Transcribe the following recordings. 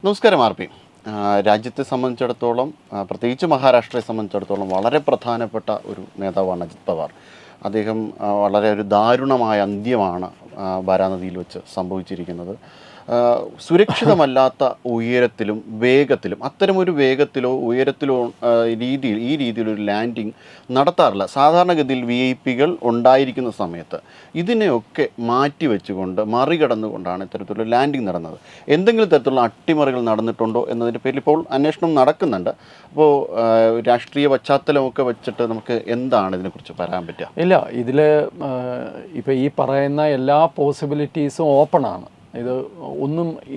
നമസ്കാരം R P. രാജ്യത്തെ സംബന്ധിച്ചിടത്തോളം പ്രത്യേകിച്ച് മഹാരാഷ്ട്രയെ സംബന്ധിച്ചിടത്തോളം വളരെ പ്രധാനപ്പെട്ട ഒരു നേതാവാണ് അജിത് പവാർ. അദ്ദേഹം വളരെ ഒരു ദാരുണമായ അന്ത്യമാണ് ബാരാനദിയിൽ വെച്ച് സംഭവിച്ചിരിക്കുന്നത്. സുരക്ഷിതമല്ലാത്ത ഉയരത്തിലും വേഗത്തിലും അത്തരമൊരു വേഗത്തിലോ ഉയരത്തിലോ ഈ രീതിയിലൊരു ലാൻഡിങ് നടത്താറില്ല. സാധാരണഗതിയിൽ VIP-കൾ ഉണ്ടായിരിക്കുന്ന സമയത്ത് ഇതിനെയൊക്കെ മാറ്റിവെച്ചുകൊണ്ട് മറികടന്നുകൊണ്ടാണ് ഇത്തരത്തിലുള്ള ലാൻഡിങ് നടന്നത്. എന്തെങ്കിലും തരത്തിലുള്ള അട്ടിമറികൾ നടന്നിട്ടുണ്ടോ എന്നതിൻ്റെ പേരിൽ ഇപ്പോൾ അന്വേഷണം നടക്കുന്നുണ്ട്. അപ്പോൾ രാഷ്ട്രീയ പശ്ചാത്തലമൊക്കെ വെച്ചിട്ട് നമുക്ക് എന്താണ് ഇതിനെക്കുറിച്ച് പറയാൻ പറ്റുക? ഇല്ല, ഇതിൽ ഇപ്പോൾ ഈ പറയുന്ന എല്ലാ പോസിബിലിറ്റീസും ഓപ്പണാണ്.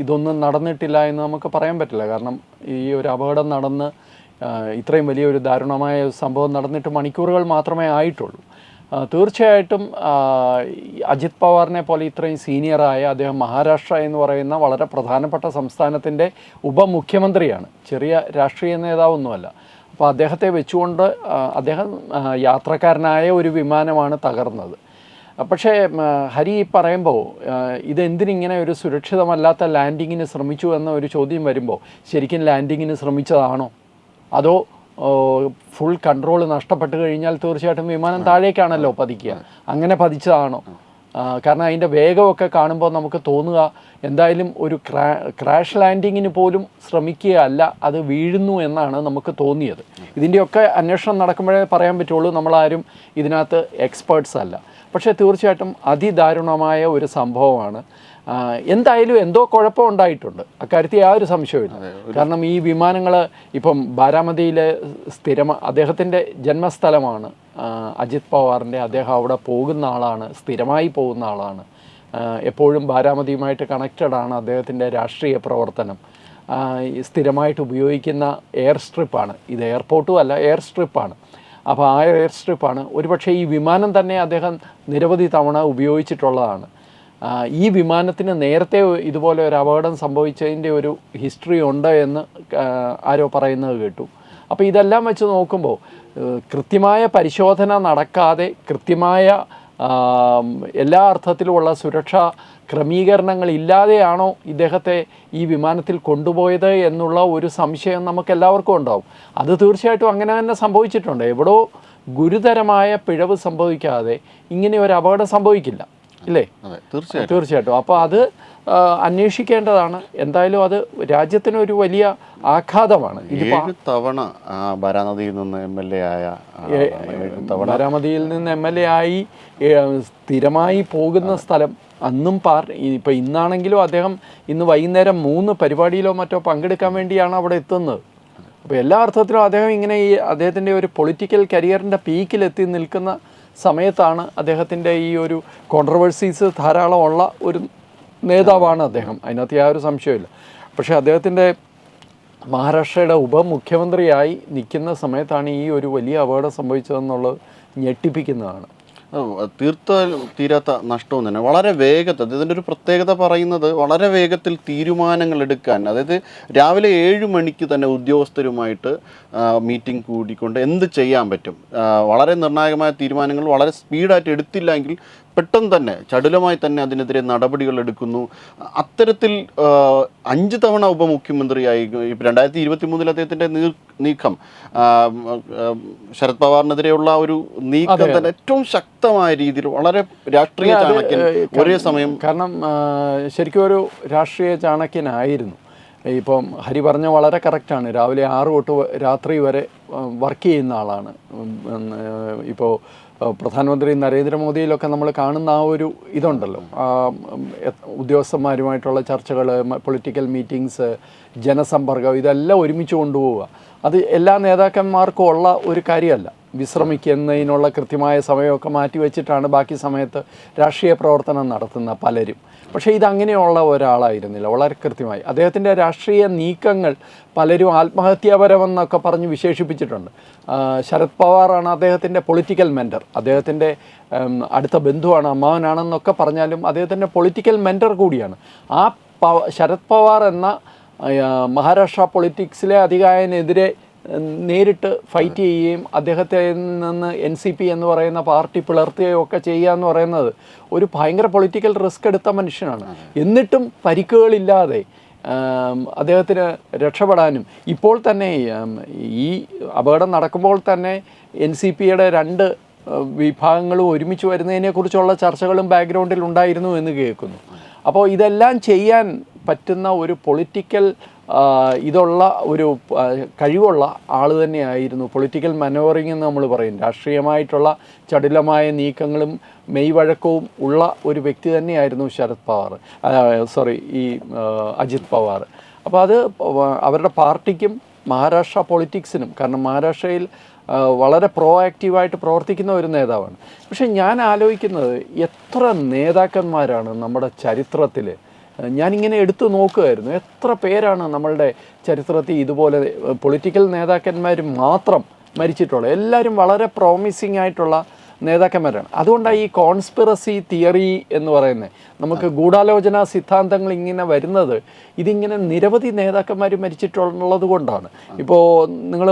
ഇതൊന്നും നടന്നിട്ടില്ല എന്ന് നമുക്ക് പറയാൻ പറ്റില്ല. കാരണം ഈ ഒരു അപകടം നടന്ന് ഇത്രയും വലിയൊരു ദാരുണമായ സംഭവം നടന്നിട്ട് മണിക്കൂറുകൾ മാത്രമേ ആയിട്ടുള്ളൂ. തീർച്ചയായിട്ടും അജിത് പവാറിനെ പോലെ ഇത്രയും സീനിയറായ അദ്ദേഹം മഹാരാഷ്ട്ര എന്ന് പറയുന്ന വളരെ പ്രധാനപ്പെട്ട സംസ്ഥാനത്തിൻ്റെ ഉപമുഖ്യമന്ത്രിയാണ്, ചെറിയ രാഷ്ട്രീയ നേതാവൊന്നുമല്ല. അപ്പോൾ അദ്ദേഹത്തെ വെച്ചുകൊണ്ട് അദ്ദേഹം യാത്രക്കാരനായ ഒരു വിമാനമാണ് തകർന്നത്. പക്ഷേ ഹരി പറയുമ്പോൾ ഇതെന്തിനിങ്ങനെ ഒരു സുരക്ഷിതമല്ലാത്ത ലാൻഡിങ്ങിന് ശ്രമിച്ചു എന്ന ഒരു ചോദ്യം വരുമ്പോൾ ശരിക്കും ലാൻഡിങ്ങിന് ശ്രമിച്ചതാണോ, അതോ ഫുൾ കൺട്രോൾ നഷ്ടപ്പെട്ട് കഴിഞ്ഞാൽ തീർച്ചയായിട്ടും വിമാനം താഴേക്കാണല്ലോ പതിക്കുക, അങ്ങനെ പതിച്ചതാണോ? കാരണം അതിൻ്റെ വേഗമൊക്കെ കാണുമ്പോൾ നമുക്ക് തോന്നുക എന്തായാലും ഒരു ക്രാഷ് ലാൻഡിങ്ങിന് പോലും ശ്രമിക്കുകയല്ല, അത് വീഴുന്നു എന്നാണ് നമുക്ക് തോന്നിയത്. ഇതിൻ്റെയൊക്കെ അന്വേഷണം നടക്കുമ്പോഴേ പറയാൻ പറ്റുള്ളൂ, നമ്മളാരും ഇതിനകത്ത് എക്സ്പേർട്സ് അല്ല. പക്ഷേ തീർച്ചയായിട്ടും അതിദാരുണമായ ഒരു സംഭവമാണ്. എന്തായാലും എന്തോ കുഴപ്പം ഉണ്ടായിട്ടുണ്ട്, അക്കാര്യത്തിൽ യാതൊരു സംശയമില്ല. കാരണം ഈ വിമാനങ്ങൾ ഇപ്പം ബാരാമതിയിലെ അദ്ദേഹത്തിൻ്റെ ജന്മസ്ഥലമാണ് അജിത് പവാറിൻ്റെ. അദ്ദേഹം അവിടെ പോകുന്ന ആളാണ്, സ്ഥിരമായി പോകുന്ന ആളാണ്, എപ്പോഴും ബാരാമതിയുമായിട്ട് കണക്റ്റഡാണ്. അദ്ദേഹത്തിൻ്റെ രാഷ്ട്രീയ പ്രവർത്തനം സ്ഥിരമായിട്ട് ഉപയോഗിക്കുന്ന എയർ സ്ട്രിപ്പാണ് ഇത്. എയർപോർട്ടും അല്ല, എയർ സ്ട്രിപ്പാണ്. അപ്പോൾ ആ എയർ സ്ട്രിപ്പാണ്. ഒരുപക്ഷെ ഈ വിമാനം തന്നെ അദ്ദേഹം നിരവധി തവണ ഉപയോഗിച്ചിട്ടുള്ളതാണ്. ഈ വിമാനത്തിന് നേരത്തെ ഇതുപോലെ ഒരു അപകടം സംഭവിച്ചതിൻ്റെ ഒരു ഹിസ്റ്ററി ഉണ്ട് എന്ന് ആരോ പറയുന്നത് കേട്ടു. അപ്പോൾ ഇതെല്ലാം വെച്ച് നോക്കുമ്പോൾ കൃത്യമായ പരിശോധന നടക്കാതെ കൃത്യമായ എല്ലാ അർത്ഥത്തിലുമുള്ള സുരക്ഷാ ക്രമീകരണങ്ങളില്ലാതെയാണോ ഇദ്ദേഹത്തെ ഈ വിമാനത്തിൽ കൊണ്ടുപോയത് എന്നുള്ള ഒരു സംശയം നമുക്ക് എല്ലാവർക്കും ഉണ്ടാവും. അത് തീർച്ചയായിട്ടും അങ്ങനെ തന്നെ സംഭവിച്ചിട്ടുണ്ട്. എവിടോ ഗുരുതരമായ പിഴവ് സംഭവിക്കാതെ ഇങ്ങനെ ഒരു അപകടം സംഭവിക്കില്ല, ഇല്ലേ? തീർച്ചയായിട്ടും. അപ്പോൾ അത് അന്വേഷിക്കേണ്ടതാണ്. എന്തായാലും അത് രാജ്യത്തിനൊരു വലിയ ആഘാതമാണ്. 7 തവണ ബാരാനദിയിൽ നിന്ന് MLA ആയ ബാരാമതിയിൽ നിന്ന് MLA ആയി സ്ഥിരമായി പോകുന്ന സ്ഥലം. അന്നും ഇപ്പോൾ ഇന്നാണെങ്കിലും അദ്ദേഹം ഇന്ന് വൈകുന്നേരം 3 പരിപാടിയിലോ മറ്റോ പങ്കെടുക്കാൻ വേണ്ടിയാണ് അവിടെ എത്തുന്നത്. അപ്പോൾ എല്ലാ അർത്ഥത്തിലും അദ്ദേഹം ഇങ്ങനെ അദ്ദേഹത്തിൻ്റെ ഒരു പൊളിറ്റിക്കൽ കരിയറിൻ്റെ പീക്കിലെത്തി നിൽക്കുന്ന സമയത്താണ് അദ്ദേഹത്തിൻ്റെ ഈ ഒരു കോൺട്രവേഴ്സീസ് ധാരാളം ഉള്ള ഒരു നേതാവാണ് അദ്ദേഹം, അതിനകത്ത് യാതൊരു സംശയമില്ല. പക്ഷേ അദ്ദേഹത്തിൻ്റെ മഹാരാഷ്ട്രയുടെ ഉപമുഖ്യമന്ത്രിയായി നിൽക്കുന്ന സമയത്താണ് ഈ ഒരു വലിയ അപകടം സംഭവിച്ചതെന്നുള്ളത് ഞെട്ടിപ്പിക്കുന്നതാണ്. തീരാത്ത നഷ്ടവും തന്നെ. വളരെ വേഗത്തിൽ, ഇതിൻ്റെ ഒരു പ്രത്യേകത പറയുന്നത് വളരെ വേഗത്തിൽ തീരുമാനങ്ങൾ എടുക്കാൻ, അതായത് രാവിലെ 7 മണിക്ക് തന്നെ ഉദ്യോഗസ്ഥരുമായിട്ട് മീറ്റിംഗ് കൂടിക്കൊണ്ട് എന്ത് ചെയ്യാൻ പറ്റും, വളരെ നിർണായകമായ തീരുമാനങ്ങൾ വളരെ സ്പീഡായിട്ട് എടുത്തില്ലെങ്കിൽ പെട്ടെന്ന് തന്നെ ചടുലമായി തന്നെ അതിനെതിരെ നടപടികൾ എടുക്കുന്നു. അത്തരത്തിൽ 5 തവണ ഉപമുഖ്യമന്ത്രിയായി. ഇപ്പോൾ 2023 അദ്ദേഹത്തിൻ്റെ നീക്കം, ശരത് പവാറിനെതിരെയുള്ള ഒരു നീക്കം തന്നെ ഏറ്റവും ശക്തമായ രീതിയിൽ വളരെ രാഷ്ട്രീയ ചാണക്യൻ ഒരേ സമയം. കാരണം ശരിക്കും ഒരു രാഷ്ട്രീയ ചാണക്യനായിരുന്നു. ഇപ്പം ഹരി പറഞ്ഞ വളരെ കറക്റ്റാണ്. രാവിലെ 6 തൊട്ട് രാത്രി വരെ വർക്ക് ചെയ്യുന്ന ആളാണ്. ഇപ്പോൾ പ്രധാനമന്ത്രി നരേന്ദ്രമോദിയിലൊക്കെ നമ്മൾ കാണുന്ന ആ ഒരു ഇതുണ്ടല്ലോ, ഉദ്യോഗസ്ഥന്മാരുമായിട്ടുള്ള ചർച്ചകൾ, പൊളിറ്റിക്കൽ മീറ്റിങ്സ്, ജനസമ്പർക്കം, ഇതെല്ലാം ഒരുമിച്ച് കൊണ്ടുപോവുക. അത് എല്ലാ നേതാക്കന്മാർക്കും ഉള്ള ഒരു കാര്യമല്ല. വിശ്രമിക്കുന്നതിനുള്ള കൃത്യമായ സമയമൊക്കെ മാറ്റി വെച്ചിട്ടാണ് ബാക്കി സമയത്ത് രാഷ്ട്രീയ പ്രവർത്തനം നടത്തുന്ന പലരും. പക്ഷേ ഇതങ്ങനെയുള്ള ഒരാളായിരുന്നില്ല. വളരെ കൃത്യമായി അദ്ദേഹത്തിൻ്റെ രാഷ്ട്രീയ നീക്കങ്ങൾ പലരും ആത്മഹത്യാപരമെന്നൊക്കെ പറഞ്ഞ് വിശേഷിപ്പിച്ചിട്ടുണ്ട്. ശരത് പവാറാണ് അദ്ദേഹത്തിൻ്റെ പൊളിറ്റിക്കൽ മെൻറ്റർ, അദ്ദേഹത്തിൻ്റെ അടുത്ത ബന്ധുവാണ്, അമ്മാവനാണെന്നൊക്കെ പറഞ്ഞാലും അദ്ദേഹത്തിൻ്റെ പൊളിറ്റിക്കൽ മെൻറ്റർ കൂടിയാണ്. ആ ശരത് പവാർ എന്ന മഹാരാഷ്ട്ര പൊളിറ്റിക്സിലെ അധികായനെതിരെ നേരിട്ട് ഫൈറ്റ് ചെയ്യുകയും അദ്ദേഹത്തെ നിന്ന് NCP എന്ന് പറയുന്ന പാർട്ടി പിളർത്തുകയും ഒക്കെ ചെയ്യുക എന്ന് പറയുന്നത് ഒരു ഭയങ്കര പൊളിറ്റിക്കൽ റിസ്ക് എടുത്ത മനുഷ്യനാണ്. എന്നിട്ടും പരിക്കുകളില്ലാതെ അദ്ദേഹത്തിന് രക്ഷപ്പെടാനും ഇപ്പോൾ തന്നെ ഈ അപകടം നടക്കുമ്പോൾ തന്നെ NCPയുടെ 2 വിഭാഗങ്ങളും ഒരുമിച്ച് വരുന്നതിനെക്കുറിച്ചുള്ള ചർച്ചകളും ബാക്ക്ഗ്രൗണ്ടിൽ ഉണ്ടായിരുന്നു എന്ന് കേൾക്കുന്നു. അപ്പോൾ ഇതെല്ലാം ചെയ്യാൻ പറ്റുന്ന ഒരു പൊളിറ്റിക്കൽ ഇതുള്ള ഒരു കഴിവുള്ള ആൾ തന്നെയായിരുന്നു. പൊളിറ്റിക്കൽ മനോവറിംഗ് എന്ന് നമ്മൾ പറയും, രാഷ്ട്രീയമായിട്ടുള്ള ചടുലമായ നീക്കങ്ങളും മെയ്വഴക്കവും ഉള്ള ഒരു വ്യക്തി തന്നെയായിരുന്നു അജിത് പവാർ. അപ്പോൾ അത് അവരുടെ പാർട്ടിക്കും മഹാരാഷ്ട്ര പൊളിറ്റിക്സിനും, കാരണം മഹാരാഷ്ട്രയിൽ വളരെ പ്രോ ആക്റ്റീവായിട്ട് പ്രവർത്തിക്കുന്ന ഒരു നേതാവാണ്. പക്ഷേ ഞാൻ ആലോചിക്കുന്നത് എത്ര നേതാക്കന്മാരാണ് നമ്മുടെ ചരിത്രത്തിൽ, ഞാനിങ്ങനെ എടുത്തു നോക്കുകയായിരുന്നു, എത്ര പേരാണ് നമ്മളുടെ ചരിത്രത്തിൽ ഇതുപോലെ പൊളിറ്റിക്കൽ നേതാക്കന്മാർ മാത്രം മരിച്ചിട്ടുള്ളത്. എല്ലാവരും വളരെ പ്രോമിസിങ് ആയിട്ടുള്ള നേതാക്കന്മാരാണ്. അതുകൊണ്ടാണ് ഈ കോൺസ്പിറസി തിയറി എന്ന് പറയുന്നത്, നമുക്ക് ഗൂഢാലോചന സിദ്ധാന്തങ്ങൾ ഇങ്ങനെ വരുന്നത് ഇതിങ്ങനെ നിരവധി നേതാക്കന്മാർ മരിച്ചിട്ടുള്ളത് കൊണ്ടാണ്. ഇപ്പോൾ നിങ്ങൾ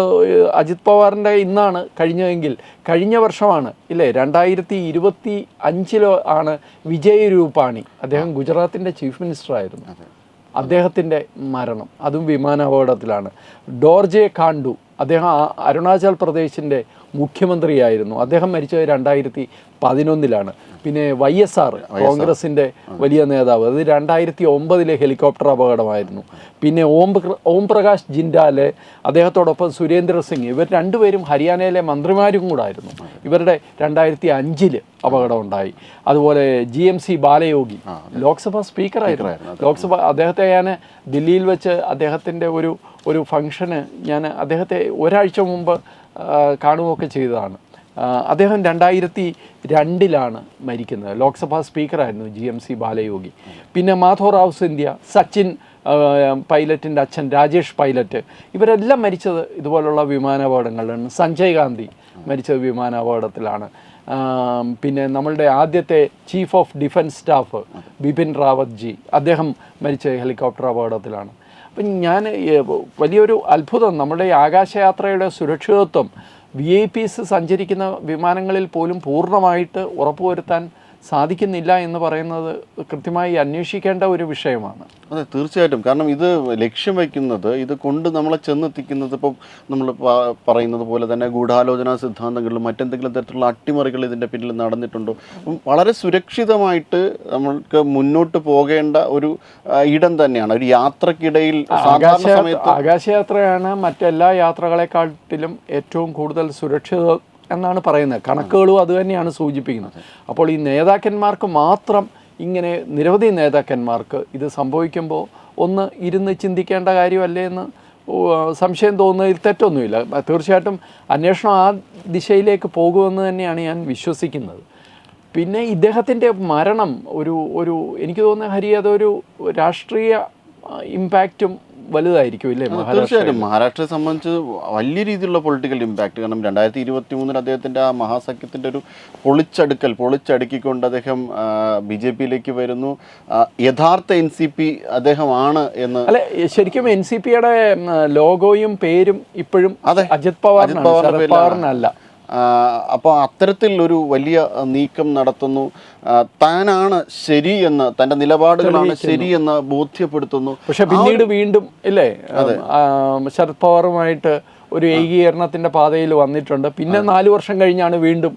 അജിത് പവാറിൻ്റെ ഇന്നാണ് കഴിഞ്ഞതെങ്കിൽ കഴിഞ്ഞ വർഷമാണ് ഇല്ലേ 2025 ആണ് വിജയ് രൂപാണി, അദ്ദേഹം ഗുജറാത്തിൻ്റെ ചീഫ് മിനിസ്റ്റർ ആയിരുന്നു, അദ്ദേഹത്തിൻ്റെ മരണം, അതും വിമാനാപകടത്തിലാണ്. ഡോർജെ കാണ്ടു, അദ്ദേഹം അരുണാചൽ പ്രദേശിൻ്റെ മുഖ്യമന്ത്രിയായിരുന്നു, അദ്ദേഹം മരിച്ചത് 2011 പിന്നെ YSR കോൺഗ്രസിൻ്റെ വലിയ നേതാവ്, അത് 2009 ഹെലികോപ്റ്റർ അപകടമായിരുന്നു. പിന്നെ ഓം പ്രകാശ് ജിൻഡാലെ, അദ്ദേഹത്തോടൊപ്പം സുരേന്ദ്ര സിംഗ്, ഇവർ രണ്ടുപേരും ഹരിയാനയിലെ മന്ത്രിമാരും കൂടായിരുന്നു. ഇവരുടെ 2005 അപകടം ഉണ്ടായി. അതുപോലെ GMC ബാലയോഗി ലോക്സഭാ സ്പീക്കറായിരുന്നു. അദ്ദേഹത്തെ ഞാൻ ദില്ലിയിൽ വെച്ച് അദ്ദേഹത്തിൻ്റെ ഒരു ഫംഗ്ഷന് ഞാൻ അദ്ദേഹത്തെ ഒരാഴ്ച മുമ്പ് കാണുകയൊക്കെ ചെയ്തതാണ്. അദ്ദേഹം 2002 മരിക്കുന്നത്. ലോക്സഭാ സ്പീക്കറായിരുന്നു GMC ബാലയോഗി. പിന്നെ മാധവറാവ് സിന്ധ്യ, സച്ചിൻ പൈലറ്റിൻ്റെ അച്ഛൻ രാജേഷ് പൈലറ്റ്, ഇവരെല്ലാം മരിച്ചത് ഇതുപോലുള്ള വിമാനാപകടങ്ങളിലാണ്. സഞ്ജയ് ഗാന്ധി മരിച്ചത് വിമാനാപകടത്തിലാണ്. പിന്നെ നമ്മളുടെ ആദ്യത്തെ chief of defence staff Bipin Rawat G, അദ്ദേഹം മരിച്ച ഹെലികോപ്റ്റർ അപകടത്തിലാണ്. അപ്പം ഞാൻ വലിയൊരു അത്ഭുതം, നമ്മുടെ ഈ ആകാശയാത്രയുടെ സുരക്ഷിതത്വം VIPs സഞ്ചരിക്കുന്ന വിമാനങ്ങളിൽ പോലും പൂർണ്ണമായിട്ട് ഉറപ്പുവരുത്താൻ സാധിക്കുന്നില്ല എന്ന് പറയുന്നത് കൃത്യമായി അന്വേഷിക്കേണ്ട ഒരു വിഷയമാണ്. അതെ, തീർച്ചയായിട്ടും. കാരണം ഇത് ലക്ഷ്യം വയ്ക്കുന്നത്, ഇത് കൊണ്ട് നമ്മളെ ചെന്നെത്തിക്കുന്നത്, ഇപ്പോൾ നമ്മൾ പറയുന്നത് പോലെ തന്നെ ഗൂഢാലോചനാ സിദ്ധാന്തങ്ങളിലും മറ്റെന്തെങ്കിലും തരത്തിലുള്ള അട്ടിമറികൾ ഇതിൻ്റെ പിന്നിൽ നടന്നിട്ടുണ്ടോ, വളരെ സുരക്ഷിതമായിട്ട് നമ്മൾക്ക് മുന്നോട്ട് പോകേണ്ട ഒരു ഇടം തന്നെയാണ്. ഒരു യാത്രക്കിടയിൽ സാധാരണ സമയത്ത് ആകാശയാത്രയാണ് മറ്റെല്ലാ യാത്രകളെക്കാട്ടിലും ഏറ്റവും കൂടുതൽ സുരക്ഷിത എന്നാണ് പറയുന്നത്. കണക്കുകളും അതുതന്നെയാണ് സൂചിപ്പിക്കുന്നത്. അപ്പോൾ ഈ നേതാക്കന്മാർക്ക് മാത്രം, ഇങ്ങനെ നിരവധി നേതാക്കന്മാർക്ക് ഇത് സംഭവിക്കുമ്പോൾ ഒന്ന് ഇരുന്ന് ചിന്തിക്കേണ്ട കാര്യമല്ലേ എന്ന് സംശയം തോന്നുന്നതിൽ തെറ്റൊന്നുമില്ല. തീർച്ചയായിട്ടും അന്വേഷണം ആ ദിശയിലേക്ക് പോകുമെന്ന് തന്നെയാണ് ഞാൻ വിശ്വസിക്കുന്നത്. പിന്നെ ഇദ്ദേഹത്തിൻ്റെ മരണം ഒരു എനിക്ക് തോന്നുന്ന ഹരി, അതൊരു രാഷ്ട്രീയ ഇമ്പാക്റ്റും വലുതായിരിക്കും ഇല്ലേ? തീർച്ചയായിട്ടും മഹാരാഷ്ട്രയെ സംബന്ധിച്ച് വലിയ രീതിയിലുള്ള പൊളിറ്റിക്കൽ ഇമ്പാക്റ്റ്. കാരണം 2023 അദ്ദേഹത്തിൻ്റെ ആ മഹാസഖ്യത്തിൻ്റെ ഒരു പൊളിച്ചടുക്കിക്കൊണ്ട് അദ്ദേഹം BJPയിലേക്ക് വരുന്നു. യഥാർത്ഥ NCP അദ്ദേഹമാണ് എന്ന്. അല്ലെ, ശരിക്കും NCPയുടെ ലോഗോയും പേരും ഇപ്പോഴും അജിത് പവാറിനല്ല. അപ്പോൾ അത്തരത്തിൽ ഒരു വലിയ നീക്കം നടത്തുന്നു. താനാണ് ശരിയെന്ന്, തൻ്റെ നിലപാടുകളാണ് ശരിയെന്ന് ബോധ്യപ്പെടുത്തുന്നു. പക്ഷെ പിന്നീട് വീണ്ടും ഇല്ലേ ശരത് പവാറുമായിട്ട് ഒരു ഏകീകരണത്തിൻ്റെ പാതയിൽ വന്നിട്ടുണ്ട്. പിന്നെ 4 വർഷം കഴിഞ്ഞാണ് വീണ്ടും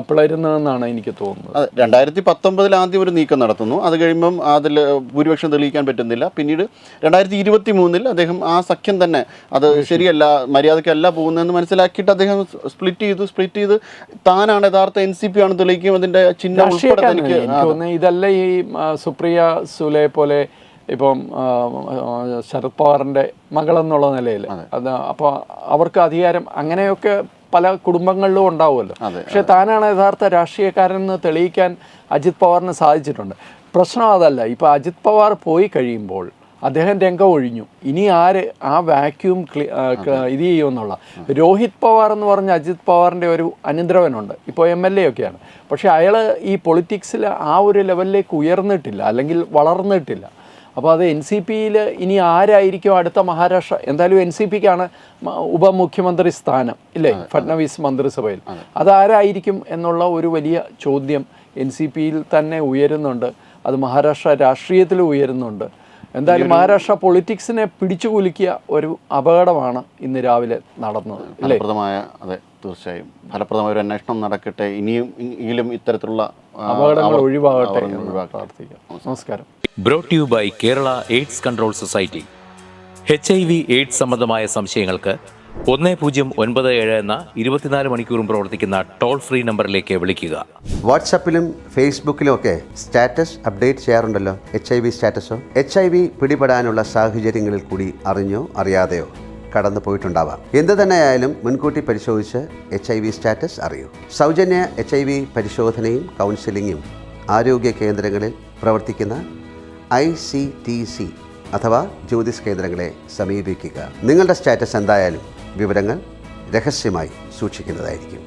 പിളരുന്നതെന്നാണ് എനിക്ക് തോന്നുന്നത്. 2019 ആദ്യം ഒരു നീക്കം നടത്തുന്നു. അത് കഴിയുമ്പം അതിൽ ഭൂരിപക്ഷം തെളിയിക്കാൻ പറ്റുന്നില്ല. പിന്നീട് 2023 അദ്ദേഹം ആ സഖ്യം തന്നെ അത് ശരിയല്ല, മര്യാദയ്ക്കല്ല പോകുന്നതെന്ന് മനസ്സിലാക്കിയിട്ട് അദ്ദേഹം സ്പ്ലിറ്റ് ചെയ്ത് താനാണ് യഥാർത്ഥ NCP ആണ് തെളിയിക്കും. അതിൻ്റെ ചിഹ്നം ഉൾപ്പെടെ എനിക്ക് തോന്നുന്നത് ഇതല്ല ഈ സുപ്രിയ സുലെ പോലെ ഇപ്പം ശരത് പവാറിൻ്റെ മകളെന്നുള്ള നിലയിൽ അത്, അപ്പോൾ അവർക്ക് അധികാരം അങ്ങനെയൊക്കെ പല കുടുംബങ്ങളിലും ഉണ്ടാവുമല്ലോ. പക്ഷെ താനാണ് യഥാർത്ഥ രാഷ്ട്രീയക്കാരെന്ന് തെളിയിക്കാൻ അജിത് പവാറിന് സാധിച്ചിട്ടുണ്ട്. പ്രശ്നം അതല്ല. ഇപ്പോൾ അജിത് പവാർ പോയി കഴിയുമ്പോൾ അദ്ദേഹം രംഗം ഒഴിഞ്ഞു. ഇനി ആര് ആ വാക്യൂം ഇത് ചെയ്യുമെന്നുള്ള. രോഹിത് പവാർ എന്ന് പറഞ്ഞ അജിത് പവാറിൻ്റെ ഒരു അനന്തരവനുണ്ട്, ഇപ്പോൾ MLA ഒക്കെയാണ്. പക്ഷേ അയാൾ ഈ പൊളിറ്റിക്സിൽ ആ ഒരു ലെവലിലേക്ക് ഉയർന്നിട്ടില്ല, അല്ലെങ്കിൽ വളർന്നിട്ടില്ല. അപ്പോൾ അത് NCPയിൽ ഇനി ആരായിരിക്കും അടുത്ത മഹാരാഷ്ട്ര? എന്തായാലും NCPക്കാണ് ഉപമുഖ്യമന്ത്രി സ്ഥാനം ഇല്ലേ, ഫഡ്നവീസ് മന്ത്രിസഭയിൽ. അതാരായിരിക്കും എന്നുള്ള ഒരു വലിയ ചോദ്യം NCPയിൽ തന്നെ ഉയരുന്നുണ്ട്. അത് മഹാരാഷ്ട്ര രാഷ്ട്രീയത്തിൽ ഉയരുന്നുണ്ട്. എന്തായാലും മഹാരാഷ്ട്ര പൊളിറ്റിക്സിനെ പിടിച്ചുകുലുക്കിയ ഒരു അപകടമാണ് ഇന്ന് രാവിലെ നടന്നത്. ഫലപ്രദമായ, അതെ തീർച്ചയായും ഫലപ്രദമായ ഒരു അന്വേഷണം നടക്കട്ടെ. എങ്കിലും ഇത്തരത്തിലുള്ള അപകടങ്ങൾ ഒഴിവാകട്ടെ എന്ന് പ്രാർത്ഥിക്കാം. നമസ്കാരം. Brought you by Kerala AIDS control society. HIV AIDS സംബന്ധമായ സംശയങ്ങൾക്ക് 1097 എന്ന 24 മണിക്കൂറും പ്രവർത്തിക്കുന്ന ടോൾ ഫ്രീ നമ്പറിലേക്ക് വിളിക്കുക. വാട്സാപ്പിലും ഫേസ്ബുക്കിലും ഒക്കെ സ്റ്റാറ്റസ് അപ്ഡേറ്റ് ചെയ്യാറുണ്ടല്ലോ. HIV സ്റ്റാറ്റസോ HIV പിടിപെടാനുള്ള സാഹചര്യങ്ങളിൽ കൂടി അറിഞ്ഞോ അറിയാതെയോ കടന്നു പോയിട്ടുണ്ടാവാം. എന്ത് തന്നെയായാലും മുൻകൂട്ടി പരിശോധിച്ച് HIV സ്റ്റാറ്റസ് അറിയൂ. സൗജന്യ HIV പരിശോധനയും കൗൺസിലിങ്ങും ആരോഗ്യ കേന്ദ്രങ്ങളിൽ പ്രവർത്തിക്കുന്ന ICTC അഥവാ ജ്യോതിസ് കേന്ദ്രങ്ങളെ സമീപിക്കുക. നിങ്ങളുടെ സ്റ്റാറ്റസ് എന്തായാലും വിവരങ്ങൾ രഹസ്യമായി സൂക്ഷിക്കുന്നതായിരിക്കും.